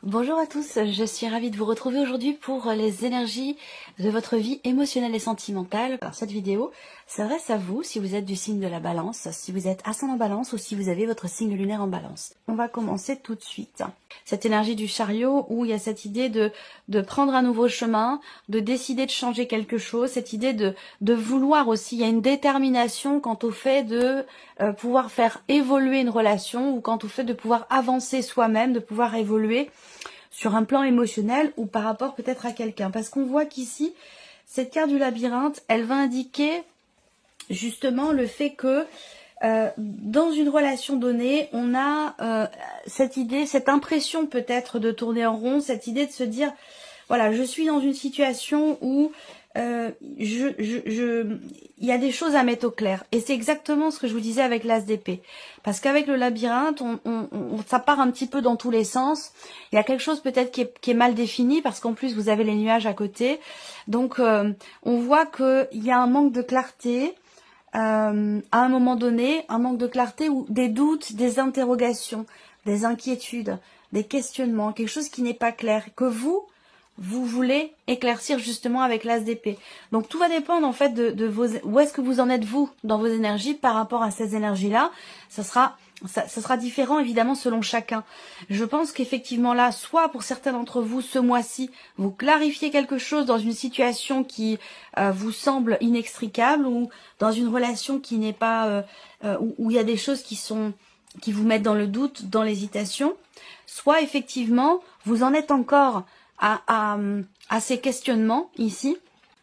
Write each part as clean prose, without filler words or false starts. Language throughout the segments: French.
Bonjour à tous, je suis ravie de vous retrouver aujourd'hui pour les énergies de votre vie émotionnelle et sentimentale. Alors cette vidéo s'adresse à vous si vous êtes du signe de la balance, si vous êtes ascendant balance ou si vous avez votre signe lunaire en balance. On va commencer tout de suite. Cette énergie du chariot où il y a cette idée de prendre un nouveau chemin, de décider de changer quelque chose, cette idée de vouloir aussi, il y a une détermination quant au fait de pouvoir faire évoluer une relation ou quant au fait de pouvoir avancer soi-même, de pouvoir évoluer sur un plan émotionnel ou par rapport peut-être à quelqu'un. Parce qu'on voit qu'ici, cette carte du labyrinthe, elle va indiquer justement le fait que dans une relation donnée, on a cette idée, cette impression peut-être de tourner en rond, cette idée de se dire, voilà, je suis dans une situation où il y a des choses à mettre au clair. Et c'est exactement ce que je vous disais avec l'As d'épée. Parce qu'avec le labyrinthe, ça part un petit peu dans tous les sens. Il y a quelque chose peut-être qui est mal défini, parce qu'en plus, vous avez les nuages à côté. Donc, on voit qu'il y a un manque de clarté. À un moment donné, un manque de clarté ou des doutes, des interrogations, des inquiétudes, des questionnements, quelque chose qui n'est pas clair, que vous voulez éclaircir justement avec l'As d'épée. Donc tout va dépendre en fait de vos, où est-ce que vous en êtes vous dans vos énergies par rapport à ces énergies-là. Ça sera différent évidemment selon chacun. Je pense qu'effectivement là, soit pour certains d'entre vous ce mois-ci, vous clarifiez quelque chose dans une situation qui vous semble inextricable ou dans une relation qui n'est pas où il y a des choses qui vous mettent dans le doute, dans l'hésitation, soit effectivement vous en êtes encore à ces questionnements ici,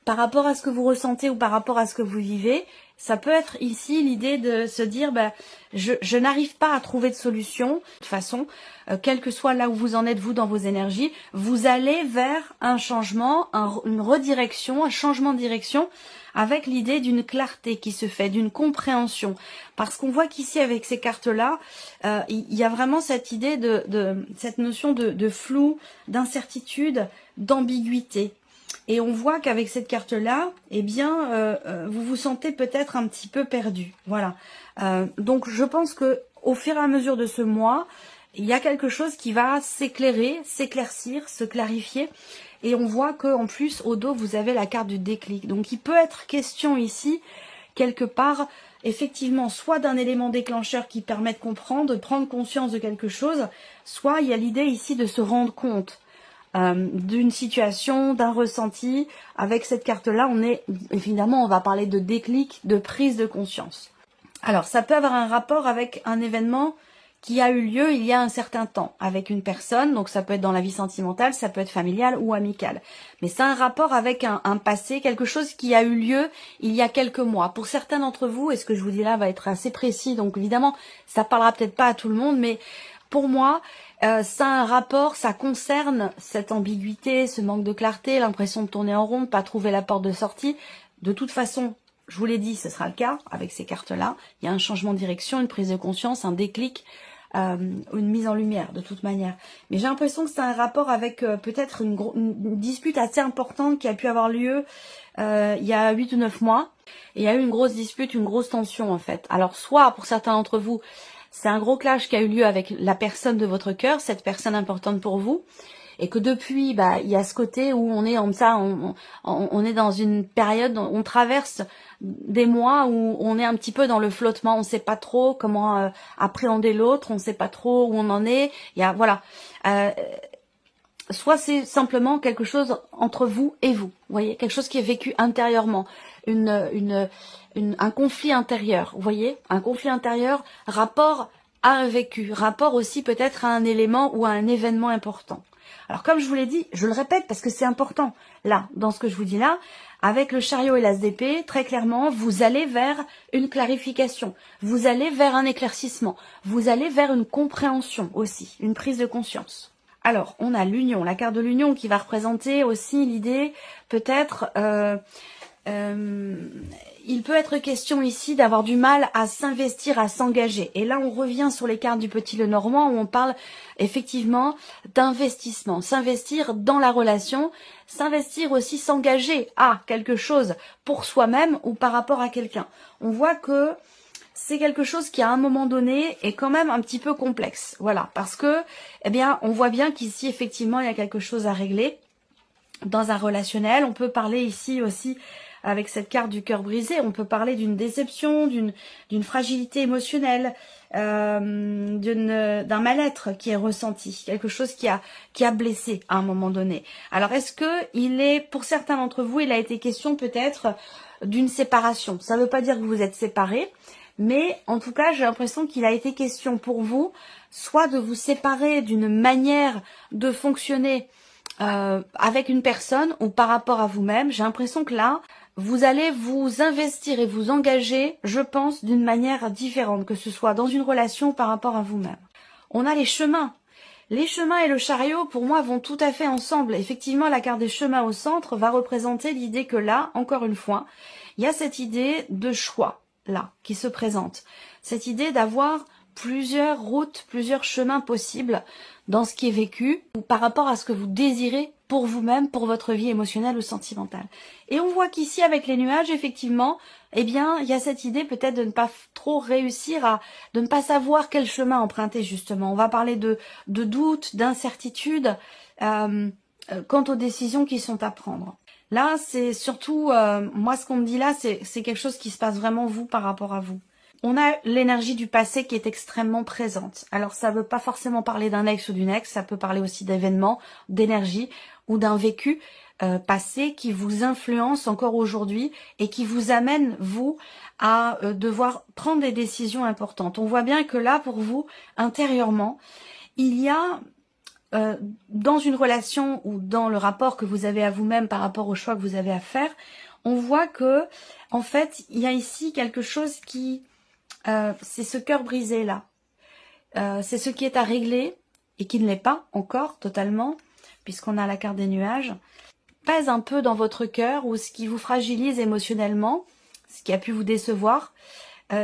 par rapport à ce que vous ressentez ou par rapport à ce que vous vivez. Ça peut être ici l'idée de se dire, je n'arrive pas à trouver de solution. De toute façon, quel que soit là où vous en êtes, vous, dans vos énergies, vous allez vers un changement, une redirection, un changement de direction, avec l'idée d'une clarté qui se fait, d'une compréhension. Parce qu'on voit qu'ici, avec ces cartes-là, il y a vraiment cette idée cette notion de flou, d'incertitude, d'ambiguïté. Et on voit qu'avec cette carte-là, eh bien, vous vous sentez peut-être un petit peu perdu. Voilà. Donc, je pense que au fur et à mesure de ce mois, il y a quelque chose qui va s'éclairer, s'éclaircir, se clarifier. Et on voit qu'en plus, au dos, vous avez la carte du déclic. Donc, il peut être question ici, quelque part, effectivement, soit d'un élément déclencheur qui permet de comprendre, de prendre conscience de quelque chose, soit il y a l'idée ici de se rendre compte d'une situation, d'un ressenti. Avec cette carte-là, évidemment, on va parler de déclic, de prise de conscience. Alors, ça peut avoir un rapport avec un événement qui a eu lieu il y a un certain temps avec une personne, donc ça peut être dans la vie sentimentale, ça peut être familial ou amical. Mais c'est un rapport avec un passé, quelque chose qui a eu lieu il y a quelques mois. Pour certains d'entre vous, et ce que je vous dis là va être assez précis, donc évidemment, ça parlera peut-être pas à tout le monde, mais pour moi, ça a un rapport, ça concerne cette ambiguïté, ce manque de clarté, l'impression de tourner en rond, de pas trouver la porte de sortie. De toute façon, je vous l'ai dit, ce sera le cas avec ces cartes-là. Il y a un changement de direction, une prise de conscience, un déclic, une mise en lumière de toute manière. Mais j'ai l'impression que c'est un rapport avec peut-être une dispute assez importante qui a pu avoir lieu il y a 8 ou 9 mois. Et il y a eu une grosse dispute, une grosse tension en fait. Alors soit pour certains d'entre vous, c'est un gros clash qui a eu lieu avec la personne de votre cœur, cette personne importante pour vous. Et que depuis, il y a ce côté où on est on est dans une période, on traverse des mois où on est un petit peu dans le flottement, on ne sait pas trop comment appréhender l'autre, on ne sait pas trop où on en est. Il y a voilà, soit c'est simplement quelque chose entre vous et vous, voyez, quelque chose qui est vécu intérieurement, un conflit intérieur, vous voyez, un conflit intérieur, rapport à un vécu, rapport aussi peut-être à un élément ou à un événement important. Alors comme je vous l'ai dit, je le répète parce que c'est important, là, dans ce que je vous dis là, avec le chariot et l'as d'épée, très clairement, vous allez vers une clarification, vous allez vers un éclaircissement, vous allez vers une compréhension aussi, une prise de conscience. Alors, on a l'union, la carte de l'union qui va représenter aussi l'idée, peut-être, il peut être question ici d'avoir du mal à s'investir, à s'engager. Et là, on revient sur les cartes du Petit Lenormand où on parle effectivement d'investissement. S'investir dans la relation, s'investir aussi, s'engager à quelque chose pour soi-même ou par rapport à quelqu'un. On voit que c'est quelque chose qui à un moment donné est quand même un petit peu complexe. Voilà, parce que, eh bien, on voit bien qu'ici, effectivement, il y a quelque chose à régler dans un relationnel. On peut parler ici aussi, avec cette carte du cœur brisé, on peut parler d'une déception, d'une fragilité émotionnelle, d'un mal-être qui est ressenti, quelque chose qui a blessé à un moment donné. Alors est-ce que pour certains d'entre vous, il a été question peut-être d'une séparation. Ça ne veut pas dire que vous êtes séparés, mais en tout cas, j'ai l'impression qu'il a été question pour vous, soit de vous séparer d'une manière de fonctionner avec une personne ou par rapport à vous-même. J'ai l'impression que là, vous allez vous investir et vous engager, je pense, d'une manière différente, que ce soit dans une relation ou par rapport à vous-même. On a les chemins. Les chemins et le chariot, pour moi, vont tout à fait ensemble. Effectivement, la carte des chemins au centre va représenter l'idée que là, encore une fois, il y a cette idée de choix, là, qui se présente. Cette idée d'avoir plusieurs routes, plusieurs chemins possibles dans ce qui est vécu ou par rapport à ce que vous désirez pour vous-même, pour votre vie émotionnelle ou sentimentale. Et on voit qu'ici, avec les nuages, effectivement, eh bien, il y a cette idée peut-être de ne pas trop réussir de ne pas savoir quel chemin emprunter, justement. On va parler de doute, d'incertitude, quant aux décisions qui sont à prendre. Là, c'est surtout, moi, ce qu'on me dit là, c'est quelque chose qui se passe vraiment vous par rapport à vous. On a l'énergie du passé qui est extrêmement présente. Alors, ça ne veut pas forcément parler d'un ex ou d'une ex, ça peut parler aussi d'événements, d'énergie ou d'un vécu passé qui vous influence encore aujourd'hui et qui vous amène, vous, à devoir prendre des décisions importantes. On voit bien que là, pour vous, intérieurement, il y a dans une relation ou dans le rapport que vous avez à vous-même par rapport au choix que vous avez à faire, on voit que, en fait, il y a ici quelque chose qui... c'est ce cœur brisé là. C'est ce qui est à régler et qui ne l'est pas encore totalement, puisqu'on a la carte des nuages, pèse un peu dans votre cœur ou ce qui vous fragilise émotionnellement, ce qui a pu vous décevoir.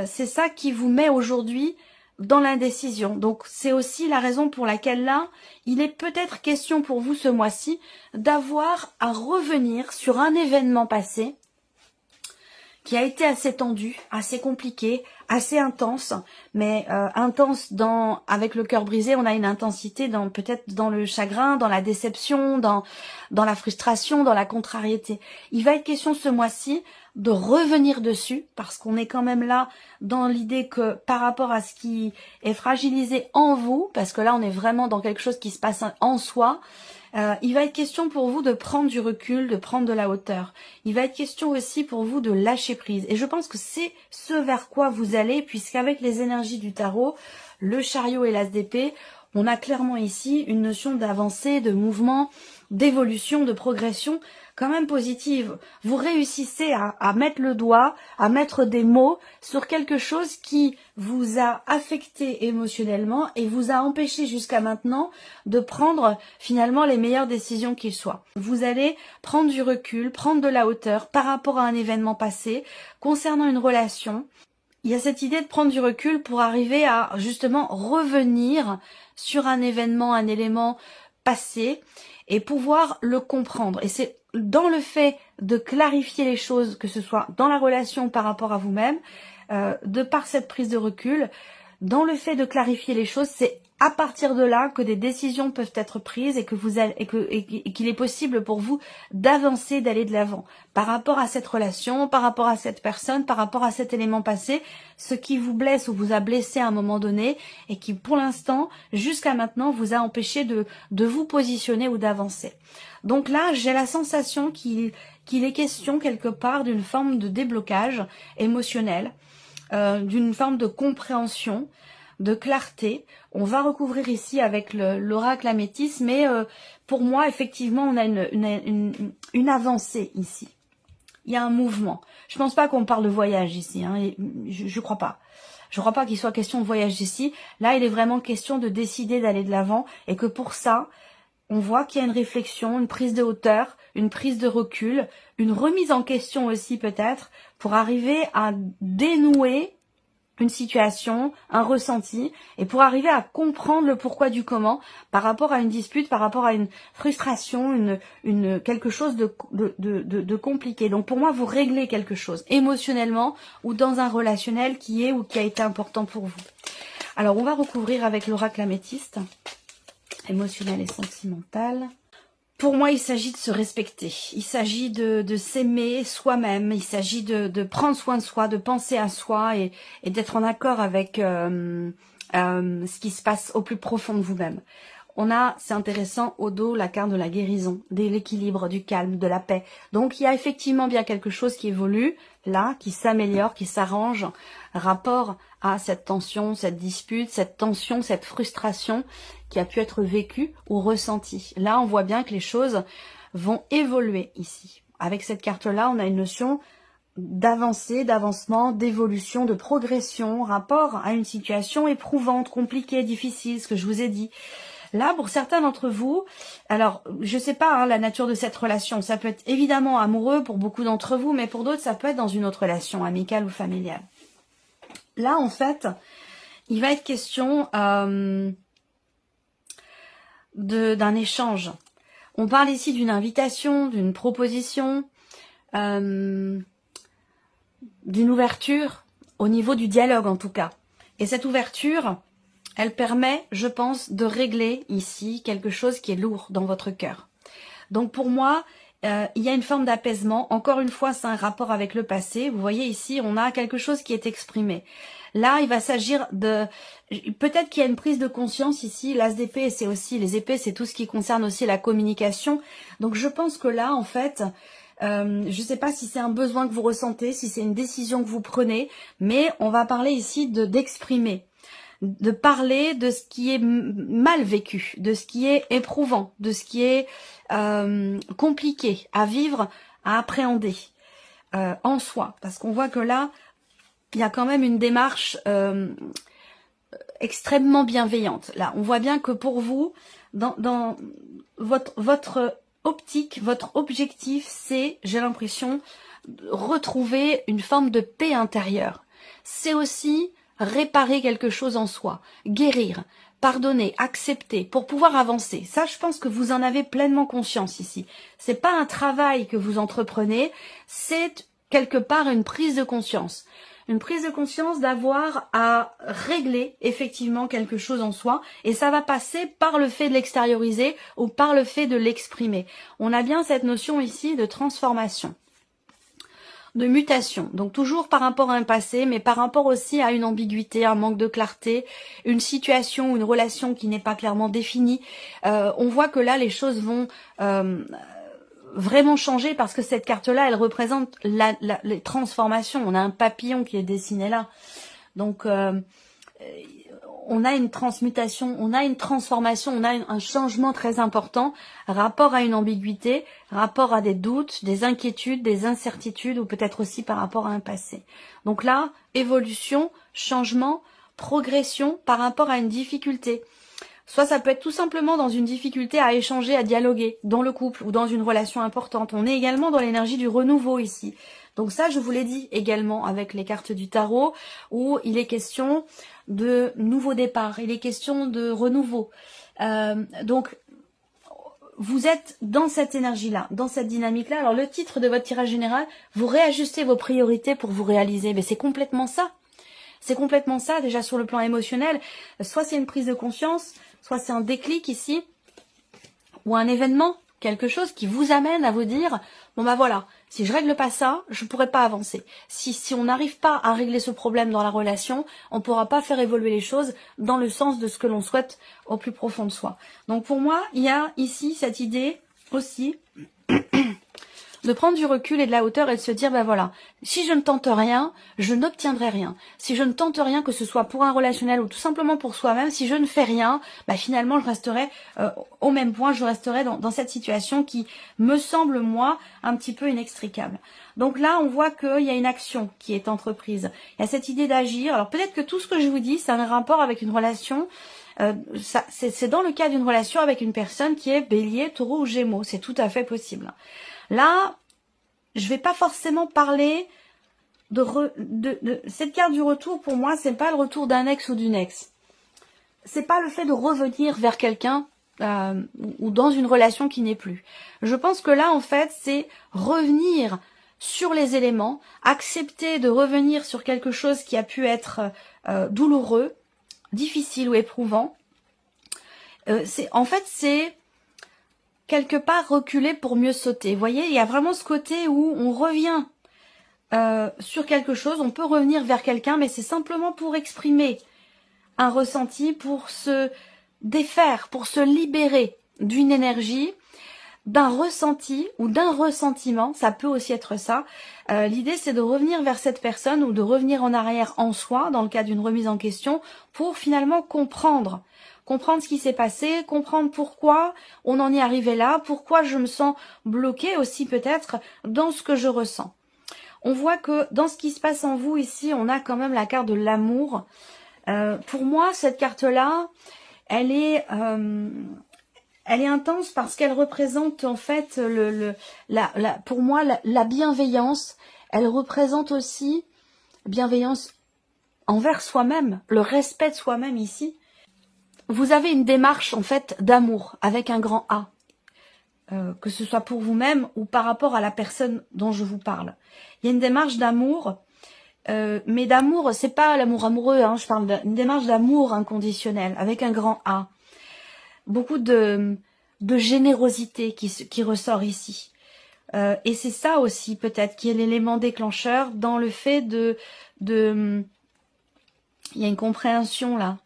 C'est ça qui vous met aujourd'hui dans l'indécision. Donc c'est aussi la raison pour laquelle là, il est peut-être question pour vous ce mois-ci d'avoir à revenir sur un événement passé qui a été assez tendu, assez compliqué, assez intense, mais intense avec le cœur brisé, on a une intensité peut-être dans le chagrin, dans la déception, dans la frustration, dans la contrariété. Il va être question ce mois-ci de revenir dessus, parce qu'on est quand même là dans l'idée que par rapport à ce qui est fragilisé en vous, parce que là on est vraiment dans quelque chose qui se passe en soi, il va être question pour vous de prendre du recul, de prendre de la hauteur. Il va être question aussi pour vous de lâcher prise. Et je pense que c'est ce vers quoi vous allez, puisqu'avec les énergies du tarot, le chariot et l'as d'épée, on a clairement ici une notion d'avancée, de mouvement, d'évolution, de progression quand même positive. Vous réussissez à mettre le doigt, à mettre des mots sur quelque chose qui vous a affecté émotionnellement et vous a empêché jusqu'à maintenant de prendre finalement les meilleures décisions qu'il soit. Vous allez prendre du recul, prendre de la hauteur par rapport à un événement passé, concernant une relation. Il y a cette idée de prendre du recul pour arriver à justement revenir sur un événement, un élément passé et pouvoir le comprendre. Et c'est dans le fait de clarifier les choses, que ce soit dans la relation par rapport à vous-même, de par cette prise de recul, dans le fait de clarifier les choses, c'est à partir de là que des décisions peuvent être prises et qu'il est possible pour vous d'avancer, d'aller de l'avant par rapport à cette relation, par rapport à cette personne, par rapport à cet élément passé, ce qui vous blesse ou vous a blessé à un moment donné et qui pour l'instant, jusqu'à maintenant, vous a empêché de vous positionner ou d'avancer. Donc là, j'ai la sensation qu'il est question quelque part d'une forme de déblocage émotionnel, d'une forme de compréhension, de clarté. On va recouvrir ici avec l'oracle améthyste, mais pour moi, effectivement, on a une avancée ici. Il y a un mouvement. Je pense pas qu'on parle de voyage ici, hein, je crois pas. Je crois pas qu'il soit question de voyage ici. Là, il est vraiment question de décider d'aller de l'avant et que pour ça, on voit qu'il y a une réflexion, une prise de hauteur, une prise de recul, une remise en question aussi peut-être, pour arriver à dénouer une situation, un ressenti, et pour arriver à comprendre le pourquoi du comment par rapport à une dispute, par rapport à une frustration, quelque chose de compliqué. Donc pour moi, vous réglez quelque chose émotionnellement ou dans un relationnel qui est ou qui a été important pour vous. Alors on va recouvrir avec l'oracle améthyste, émotionnel et sentimental. Pour moi, il s'agit de se respecter, il s'agit de s'aimer soi-même, il s'agit de prendre soin de soi, de penser à soi et d'être en accord avec ce qui se passe au plus profond de vous-même. On a, c'est intéressant, au dos, la carte de la guérison, de l'équilibre, du calme, de la paix. Donc, il y a effectivement bien quelque chose qui évolue, là, qui s'améliore, qui s'arrange, rapport à cette tension, cette dispute, cette tension, cette frustration qui a pu être vécue ou ressentie. Là, on voit bien que les choses vont évoluer ici. Avec cette carte-là, on a une notion d'avancée, d'avancement, d'évolution, de progression, rapport à une situation éprouvante, compliquée, difficile, ce que je vous ai dit. Là, pour certains d'entre vous, alors, je sais pas la nature de cette relation, ça peut être évidemment amoureux pour beaucoup d'entre vous, mais pour d'autres, ça peut être dans une autre relation, amicale ou familiale. Là, en fait, il va être question d'un échange. On parle ici d'une invitation, d'une proposition, d'une ouverture, au niveau du dialogue en tout cas. Et cette ouverture, elle permet, je pense, de régler ici quelque chose qui est lourd dans votre cœur. Donc pour moi, il y a une forme d'apaisement. Encore une fois, c'est un rapport avec le passé. Vous voyez ici, on a quelque chose qui est exprimé. Là, il va s'agir de... Peut-être qu'il y a une prise de conscience ici. L'as d'épée, c'est aussi... Les épées, c'est tout ce qui concerne aussi la communication. Donc je pense que là, en fait... je ne sais pas si c'est un besoin que vous ressentez, si c'est une décision que vous prenez, mais on va parler ici d'exprimer. De parler de ce qui est mal vécu, de ce qui est éprouvant, de ce qui est compliqué à vivre, à appréhender en soi. Parce qu'on voit que là, il y a quand même une démarche extrêmement bienveillante. Là, on voit bien que pour vous, dans votre optique, votre objectif, c'est, j'ai l'impression, retrouver une forme de paix intérieure. C'est aussi réparer quelque chose en soi, guérir, pardonner, accepter, pour pouvoir avancer. Ça, je pense que vous en avez pleinement conscience ici. C'est pas un travail que vous entreprenez, c'est quelque part une prise de conscience. Une prise de conscience d'avoir à régler effectivement quelque chose en soi, et ça va passer par le fait de l'extérioriser ou par le fait de l'exprimer. On a bien cette notion ici de transformation, de mutation, donc toujours par rapport à un passé, mais par rapport aussi à une ambiguïté, un manque de clarté, une situation, une relation qui n'est pas clairement définie. On voit que là, les choses vont vraiment changer parce que cette carte-là, elle représente les transformations. On a un papillon qui est dessiné là. Donc, on a une transmutation, on a une transformation, on a un changement très important, rapport à une ambiguïté, rapport à des doutes, des inquiétudes, des incertitudes ou peut-être aussi par rapport à un passé. Donc là, évolution, changement, progression par rapport à une difficulté. Soit ça peut être tout simplement dans une difficulté à échanger, à dialoguer dans le couple ou dans une relation importante. On est également dans l'énergie du renouveau ici. Donc ça, je vous l'ai dit également avec les cartes du tarot, où il est question de nouveau départ, il est question de renouveau. Donc, vous êtes dans cette énergie-là, dans cette dynamique-là. Alors le titre de votre tirage général, vous réajustez vos priorités pour vous réaliser. Mais c'est complètement ça. C'est complètement ça, déjà sur le plan émotionnel. Soit c'est une prise de conscience, soit c'est un déclic ici, ou un événement, quelque chose qui vous amène à vous dire, bon bah voilà, si je règle pas ça, je pourrai pas avancer. Si on n'arrive pas à régler ce problème dans la relation, on pourra pas faire évoluer les choses dans le sens de ce que l'on souhaite au plus profond de soi. Donc pour moi, il y a ici cette idée aussi de prendre du recul et de la hauteur et de se dire, ben voilà, si je ne tente rien, je n'obtiendrai rien. Si je ne tente rien, que ce soit pour un relationnel ou tout simplement pour soi-même, si je ne fais rien, ben finalement je resterai au même point, je resterai dans cette situation qui me semble, moi, un petit peu inextricable. Donc là, on voit qu'il y a une action qui est entreprise. Il y a cette idée d'agir. Alors peut-être que tout ce que je vous dis, ça a un rapport avec une relation. C'est dans le cas d'une relation avec une personne qui est Bélier, Taureau ou Gémeaux. C'est tout à fait possible. Là, je vais pas forcément parler cette carte du retour, pour moi, c'est pas le retour d'un ex ou d'une ex. C'est pas le fait de revenir vers quelqu'un ou dans une relation qui n'est plus. Je pense que là, en fait, c'est revenir sur les éléments, accepter de revenir sur quelque chose qui a pu être douloureux, difficile ou éprouvant. En fait, c'est quelque part reculer pour mieux sauter. Vous voyez, il y a vraiment ce côté où on revient sur quelque chose, on peut revenir vers quelqu'un, mais c'est simplement pour exprimer un ressenti, pour se défaire, pour se libérer d'une énergie, d'un ressenti ou d'un ressentiment, ça peut aussi être ça. L'idée, c'est de revenir vers cette personne ou de revenir en arrière en soi, dans le cas d'une remise en question, pour finalement comprendre ce qui s'est passé, comprendre pourquoi on en est arrivé là, pourquoi je me sens bloquée aussi peut-être dans ce que je ressens. On voit que dans ce qui se passe en vous ici, on a quand même la carte de l'amour. Pour moi, cette carte-là, elle est intense parce qu'elle représente en fait pour moi la bienveillance. Elle représente aussi bienveillance envers soi-même, le respect de soi-même ici. Vous avez une démarche en fait d'amour avec un grand A. Que ce soit pour vous-même ou par rapport à la personne dont je vous parle. Il y a une démarche d'amour, mais d'amour, c'est pas l'amour amoureux, hein, je parle d'une démarche d'amour inconditionnel, avec un grand A. Beaucoup de générosité qui ressort ici. Et c'est ça aussi, peut-être, qui est l'élément déclencheur dans le fait il y a une compréhension là.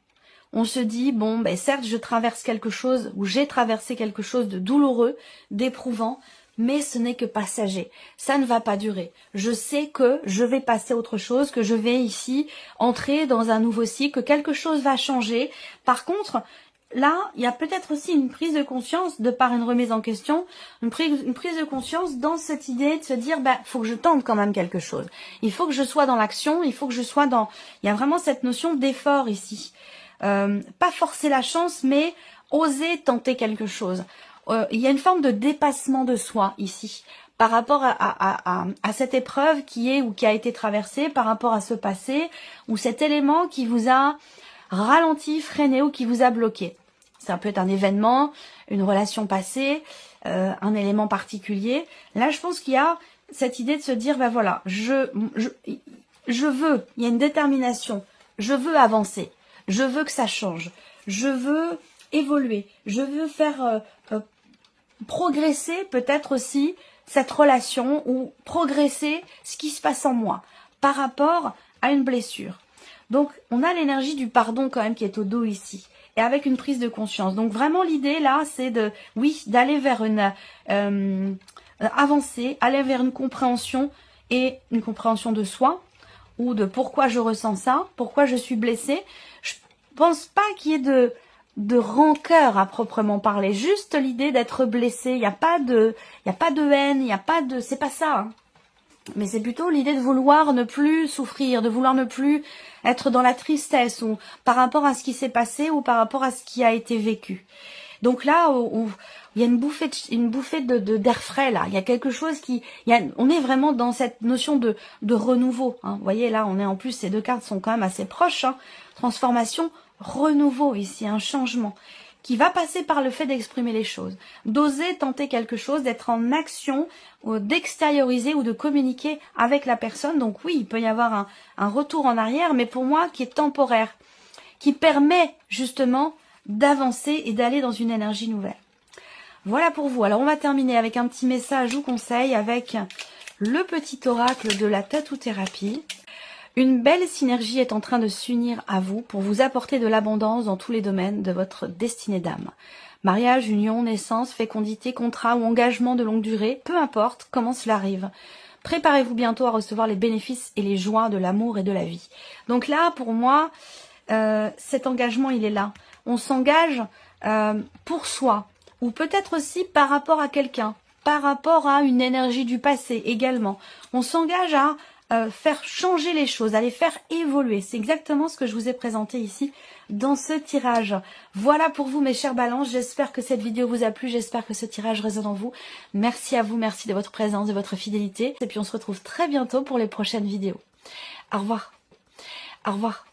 On se dit, bon, ben certes, je traverse quelque chose, ou j'ai traversé quelque chose de douloureux, d'éprouvant, mais ce n'est que passager. Ça ne va pas durer. Je sais que je vais passer à autre chose, que je vais ici entrer dans un nouveau cycle, que quelque chose va changer. Par contre, là, il y a peut-être aussi une prise de conscience, de par une remise en question, une prise de conscience dans cette idée de se dire, ben, faut que je tente quand même quelque chose. Il faut que je sois dans l'action, il faut que je sois dans... Il y a vraiment cette notion d'effort ici. Pas forcer la chance, mais oser tenter quelque chose. Il y a une forme de dépassement de soi ici, par rapport à cette épreuve qui a été traversée, par rapport à ce passé, ou cet élément qui vous a ralenti, freiné ou qui vous a bloqué. Ça peut être un événement, une relation passée, un élément particulier. Là, je pense qu'il y a cette idée de se dire, ben voilà, je veux, il y a une détermination, je veux avancer. Je veux que ça change. Je veux évoluer. Je veux faire progresser peut-être aussi cette relation ou progresser ce qui se passe en moi par rapport à une blessure. Donc, on a l'énergie du pardon quand même qui est au dos ici et avec une prise de conscience. Donc, vraiment, l'idée là, c'est d'aller vers une avancer, aller vers une compréhension et une compréhension de soi ou de pourquoi je ressens ça, pourquoi je suis blessée. Je pense pas qu'il y ait de rancœur à proprement parler, juste l'idée d'être blessé. Il n'y a pas de haine, il y a pas de, c'est pas ça. Hein. Mais c'est plutôt l'idée de vouloir ne plus souffrir, de vouloir ne plus être dans la tristesse ou par rapport à ce qui s'est passé ou par rapport à ce qui a été vécu. Donc là, il y a une bouffée d'air frais là. Il y a quelque chose on est vraiment dans cette notion de renouveau. Hein. Vous voyez là, on est en plus, ces deux cartes sont quand même assez proches. Hein. Transformation, renouveau ici, un changement qui va passer par le fait d'exprimer les choses, d'oser tenter quelque chose, d'être en action, d'extérioriser ou de communiquer avec la personne. Donc oui, il peut y avoir un retour en arrière, mais pour moi qui est temporaire, qui permet justement d'avancer et d'aller dans une énergie nouvelle. Voilà pour vous. Alors on va terminer avec un petit message ou conseil avec le petit oracle de la tatou-thérapie. Une belle synergie est en train de s'unir à vous pour vous apporter de l'abondance dans tous les domaines de votre destinée d'âme. Mariage, union, naissance, fécondité, contrat ou engagement de longue durée, peu importe comment cela arrive. Préparez-vous bientôt à recevoir les bénéfices et les joies de l'amour et de la vie. Donc là, pour moi, cet engagement, il est là. On s'engage pour soi, ou peut-être aussi par rapport à quelqu'un, par rapport à une énergie du passé également. On s'engage à faire changer les choses, à les faire évoluer. C'est exactement ce que je vous ai présenté ici dans ce tirage. Voilà pour vous mes chers balances, j'espère que cette vidéo vous a plu, j'espère que ce tirage résonne en vous. Merci à vous, merci de votre présence, de votre fidélité. Et puis on se retrouve très bientôt pour les prochaines vidéos. Au revoir. Au revoir.